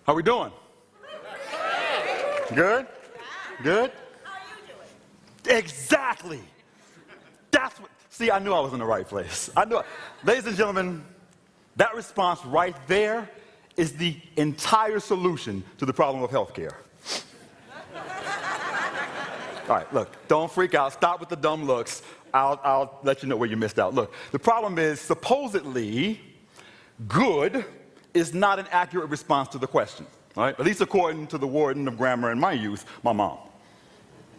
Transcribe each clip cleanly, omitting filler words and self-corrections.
How we doing? Good? Good? How are you doing? Exactly. That's what, see, I knew I was in the right place. Ladies and gentlemen, that response right there is the entire solution to the problem of healthcare. All right, look, don't freak out. Stop with the dumb looks. I'll let you know where you missed out. Look, the problem is supposedly good is not an accurate response to the question, right? At least according to the warden of grammar in my youth, my mom,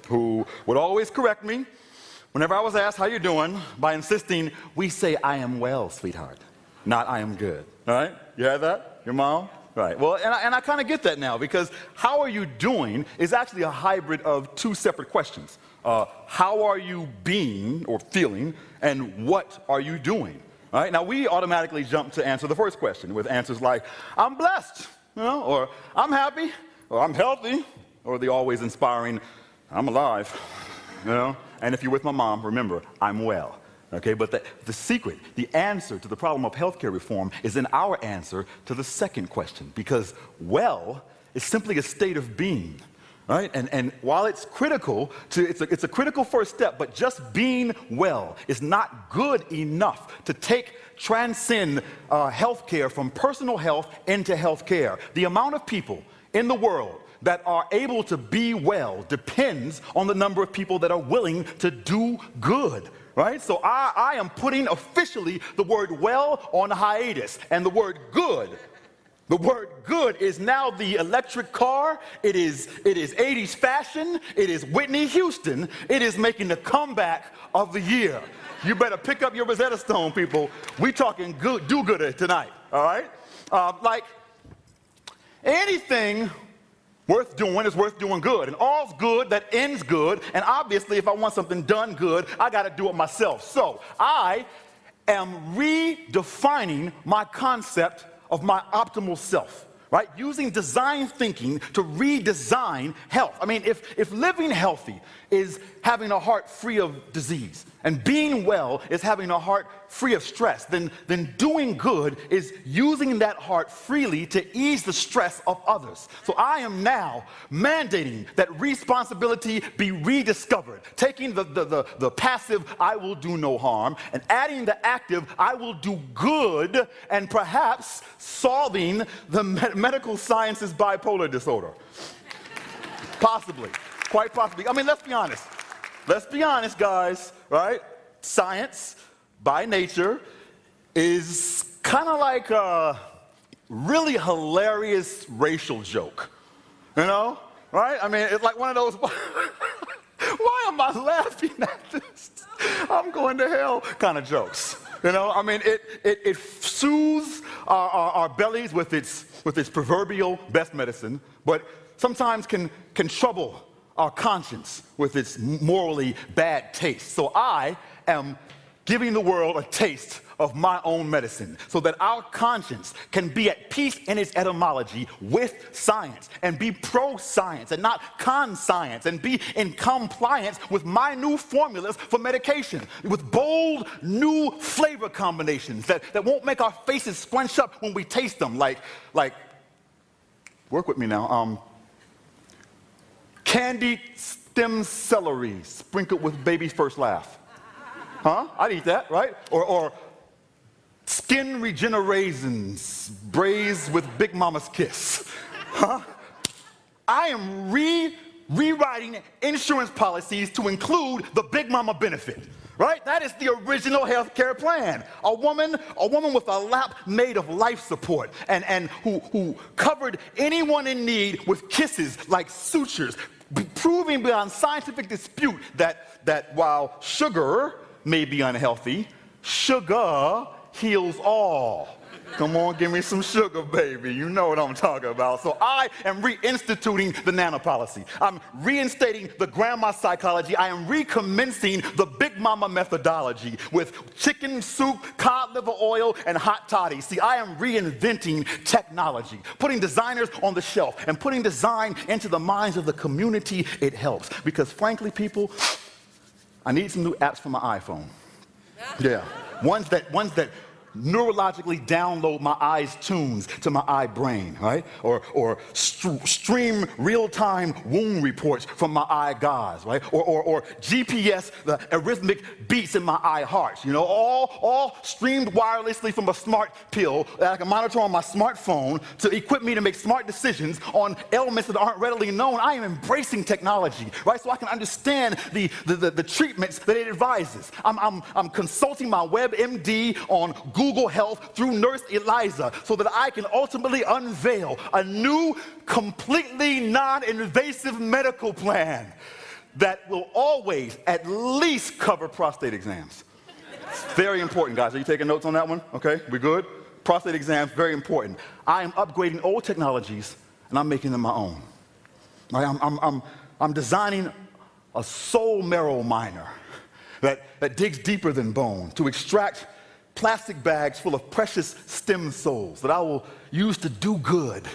who would always correct me whenever I was asked, how you doing, by insisting, we say, I am well, sweetheart, not I am good, all right? You had that? Your mom? Right. Well, and I kind of get that now, because how are you doing is actually a hybrid of two separate questions. How are you being or feeling, and what are you doing? All right? Now, we automatically jump to answer the first question with answers like, I'm blessed, or I'm happy, or I'm healthy, or the always inspiring, I'm alive, And if you're with my mom, remember, I'm well. Okay, but the secret, the answer to the problem of healthcare reform is in our answer to the second question, because well is simply a state of being, right? And while it's critical, it's a critical first step, but just being well is not good enough to transcend healthcare from personal health into healthcare. The amount of people in the world that are able to be well depends on the number of people that are willing to do good. Right? So I am putting officially the word well on hiatus, and the word good is now the electric car, it is 80s fashion, it is Whitney Houston, it is making the comeback of the year. You better pick up your Rosetta Stone, people. We talking good, do-gooder tonight, all right? Like anything worth doing is worth doing good, and all's good that ends good, and obviously if I want something done good, I gotta do it myself. So I am redefining my concept of my optimal self, right? Using design thinking to redesign health. I mean, if living healthy is having a heart free of disease, and being well is having a heart free of stress, then doing good is using that heart freely to ease the stress of others. So I am now mandating that responsibility be rediscovered, taking the passive, I will do no harm, and adding the active, I will do good, and perhaps solving the medical science's bipolar disorder. Possibly, quite possibly. I mean, let's be honest. Let's be honest, guys, right? Science, by nature, is kind of like a really hilarious racial joke, right? I mean, it's like one of those, why am I laughing at this? I'm going to hell kind of jokes, I mean, it soothes our bellies with its proverbial best medicine, but sometimes can trouble our conscience with its morally bad taste. So I am giving the world a taste of my own medicine so that our conscience can be at peace in its etymology with science and be pro-science and not con-science and be in compliance with my new formulas for medication with bold new flavor combinations that won't make our faces scrunch up when we taste them, like work with me now, candied stem celery sprinkled with baby's first laugh. Huh? I'd eat that, right? Or skin regenerations braised with Big Mama's kiss. Huh? I am rewriting insurance policies to include the Big Mama benefit. Right? That is the original healthcare plan. A woman with a lap made of life support and who covered anyone in need with kisses like sutures, proving beyond scientific dispute that while sugar may be unhealthy, sugar heals all. Come on, give me some sugar, baby. You know what I'm talking about. So I am reinstituting the nano policy. I'm reinstating the grandma psychology. I am recommencing the Big Mama methodology with chicken soup, cod liver oil, and hot toddies. See, I am reinventing technology, putting designers on the shelf, and putting design into the minds of the community. It helps. Because frankly, people, I need some new apps for my iPhone. Yeah. Ones that neurologically download my eye's tunes to my eye brain, right? Or stream real-time wound reports from my eye gauze, right? Or GPS the arrhythmic beats in my eye hearts, you know, all streamed wirelessly from a smart pill that I can monitor on my smartphone to equip me to make smart decisions on ailments that aren't readily known. I am embracing technology, right? So I can understand the treatments that it advises. I'm consulting my WebMD on Google Health through Nurse Eliza so that I can ultimately unveil a new, completely non-invasive medical plan that will always at least cover prostate exams. It's very important, guys. Are you taking notes on that one? Okay, we good? Prostate exams, very important. I am upgrading old technologies and I'm making them my own. Right? I'm designing a soul marrow miner that digs deeper than bone to extract plastic bags full of precious stem cells that I will use to do good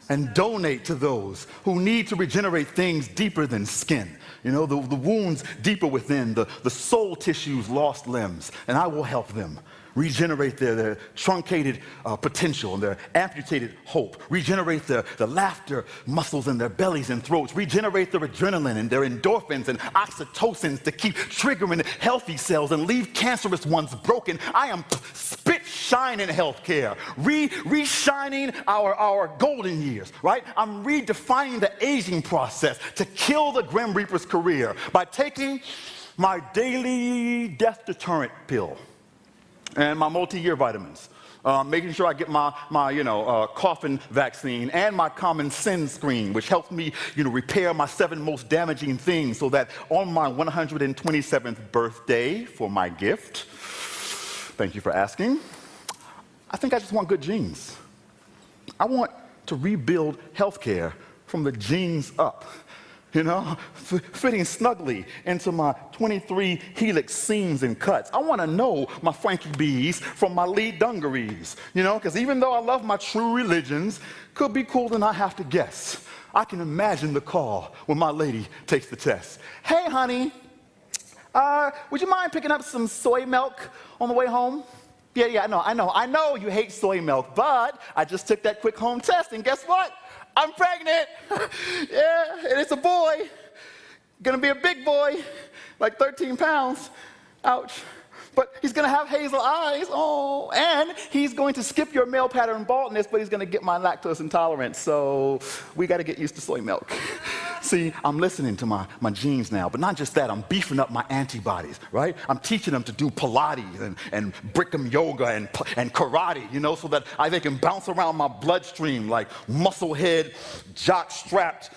and donate to those who need to regenerate things deeper than skin. You know, the wounds deeper within, the soul tissues, lost limbs, and I will help them regenerate their truncated potential and their amputated hope, regenerate the laughter muscles in their bellies and throats, regenerate their adrenaline and their endorphins and oxytocins to keep triggering healthy cells and leave cancerous ones broken. I am spit shining healthcare, re-shining our golden years, right? I'm redefining the aging process to kill the Grim Reaper's career by taking my daily death deterrent pill and my multi-year vitamins, making sure I get my coffin vaccine and my common sin screen, which helps me, repair my 7 most damaging things so that on my 127th birthday for my gift, thank you for asking, I think I just want good genes. I want to rebuild healthcare from the genes up. Fitting snugly into my 23 helix seams and cuts. I want to know my Frankie B's from my Lee Dungarees, because even though I love my true religions, could be cool to not have to guess. I can imagine the call when my lady takes the test. Hey, honey, would you mind picking up some soy milk on the way home? Yeah, I know you hate soy milk, but I just took that quick home test, and guess what? I'm pregnant. Yeah, and it's a boy. Gonna be a big boy, like 13 pounds. Ouch. But he's gonna have hazel eyes. Oh, and he's going to skip your male pattern baldness, but he's gonna get my lactose intolerance. So we gotta get used to soy milk. See, I'm listening to my genes now, but not just that, I'm beefing up my antibodies, right? I'm teaching them to do Pilates and Bikram yoga and karate, so that they can bounce around my bloodstream like muscle-head, jock-strapped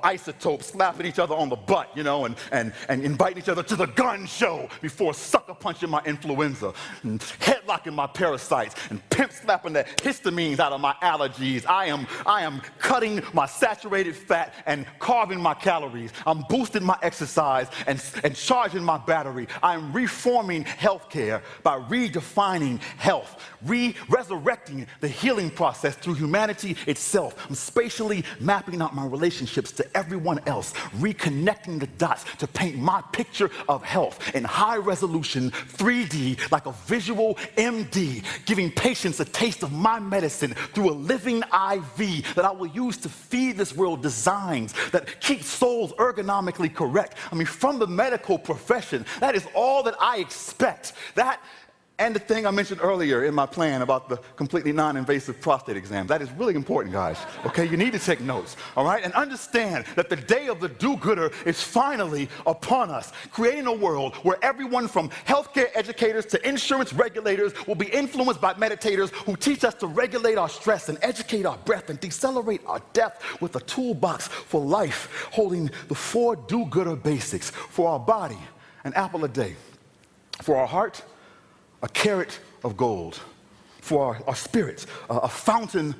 isotopes slapping each other on the butt, and inviting each other to the gun show before sucker punching my influenza, and headlocking my parasites, and pimp slapping the histamines out of my allergies. I am cutting my saturated fat and carving my calories. I'm boosting my exercise and charging my battery. I'm reforming healthcare by redefining health, resurrecting the healing process through humanity itself. I'm spatially mapping out my relationships to everyone else, reconnecting the dots to paint my picture of health in high resolution 3D like a visual MD, giving patients a taste of my medicine through a living IV that I will use to feed this world designs that keep souls ergonomically correct. From the medical profession, that is all that I expect. That and the thing I mentioned earlier in my plan about the completely non-invasive prostate exam. That is really important, guys, okay? You need to take notes, all right? And understand that the day of the do-gooder is finally upon us, creating a world where everyone from healthcare educators to insurance regulators will be influenced by meditators who teach us to regulate our stress and educate our breath and decelerate our depth with a toolbox for life, holding the 4 do-gooder basics for our body, an apple a day, for our heart, a carat of gold, for our spirits, a fountain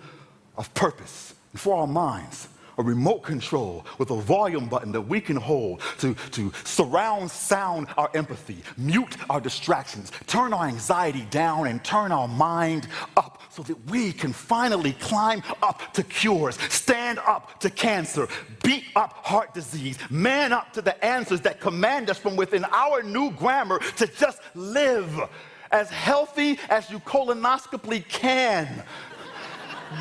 of purpose, and for our minds, a remote control with a volume button that we can hold to surround sound our empathy, mute our distractions, turn our anxiety down, and turn our mind up so that we can finally climb up to cures, stand up to cancer, beat up heart disease, man up to the answers that command us from within our new grammar to just live as healthy as you colonoscopically can.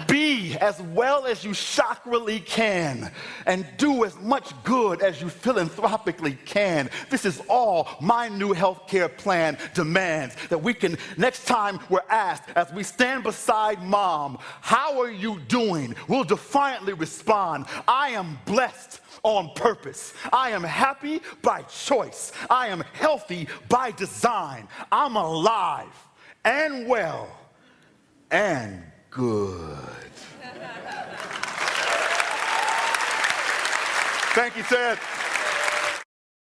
Be as well as you chakrally can, and do as much good as you philanthropically can. This is all my new healthcare plan demands, that we can, next time we're asked, as we stand beside mom, how are you doing? We'll defiantly respond, I am blessed on purpose. I am happy by choice. I am healthy by design. I'm alive and well and good. Thank you, Ted.